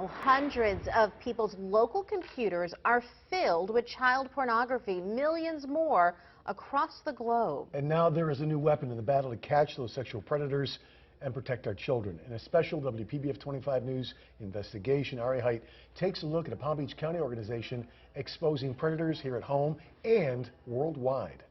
Well, hundreds of people's local computers are filled with child pornography, millions more across the globe. And now there is a new weapon in the battle to catch those sexual predators and protect our children. In a special WPBF 25 News investigation, Ari Height takes a look at a Palm Beach County organization exposing predators here at home and worldwide.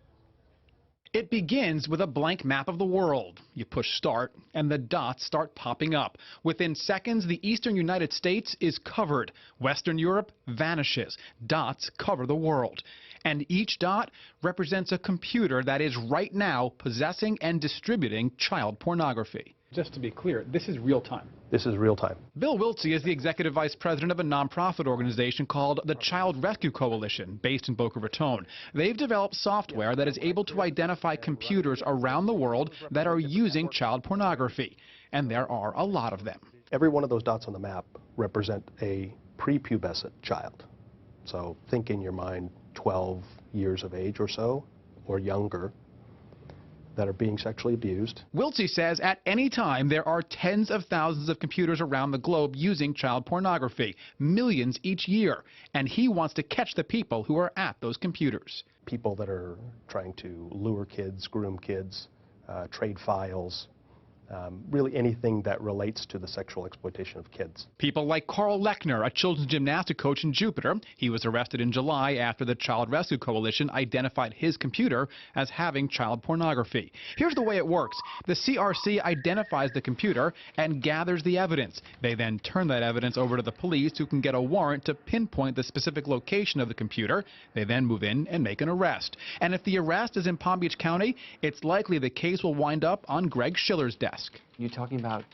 It begins with a blank map of the world. You push start, and the dots start popping up. Within seconds, the eastern United States is covered. Western Europe vanishes. Dots cover the world. And each dot represents a computer that is right now possessing and distributing child pornography. Just to be clear, this is real time. This is real time. Bill Wiltsey is the executive vice president of a nonprofit organization called the Child Rescue Coalition, based in Boca Raton. They've developed software that is able to identify computers around the world that are using child pornography. And there are a lot of them. Every one of those dots on the map represent a prepubescent child. So think in your mind 12 years of age or so, or younger, that are being sexually abused. Wiltsey says at any time there are tens of thousands of computers around the globe using child pornography, millions each year, and he wants to catch the people who are at those computers. People that are trying to lure kids, groom kids, trade files, really anything that relates to the sexual exploitation of kids. People like Carl Lechner, a children's gymnastic coach in Jupiter. He was arrested in July after the Child Rescue Coalition identified his computer as having child pornography. Here's the way it works. The CRC identifies the computer and gathers the evidence. They then turn that evidence over to the police, who can get a warrant to pinpoint the specific location of the computer. They then move in and make an arrest. And if the arrest is in Palm Beach County, it's likely the case will wind up on Greg Schiller's desk. You're talking about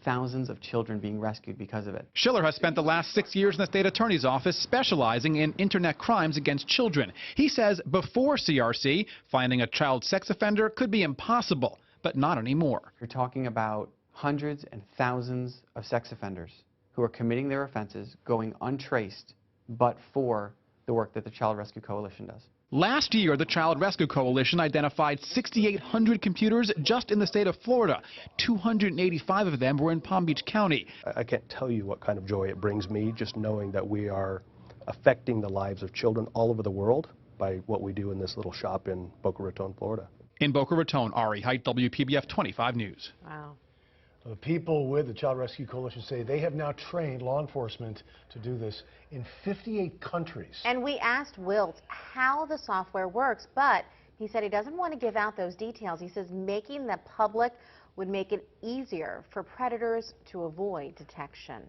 thousands of children being rescued because of it. Schiller has spent the last 6 years in the state attorney's office specializing in internet crimes against children. He says before CRC, finding a child sex offender could be impossible, but not anymore. You're talking about hundreds and thousands of sex offenders who are committing their offenses, going untraced, but for the work that the Child Rescue Coalition does. Last year, the Child Rescue Coalition identified 6,800 computers just in the state of Florida. 285 of them were in Palm Beach County. I can't tell you what kind of joy it brings me just knowing that we are affecting the lives of children all over the world by what we do in this little shop in Boca Raton, Florida. In Boca Raton, Ari Height, WPBF 25 News. Wow. The people with the Child Rescue Coalition say they have now trained law enforcement to do this in 58 countries. And we asked Wilt how the software works, but he said he doesn't want to give out those details. He says making them public would make it easier for predators to avoid detection.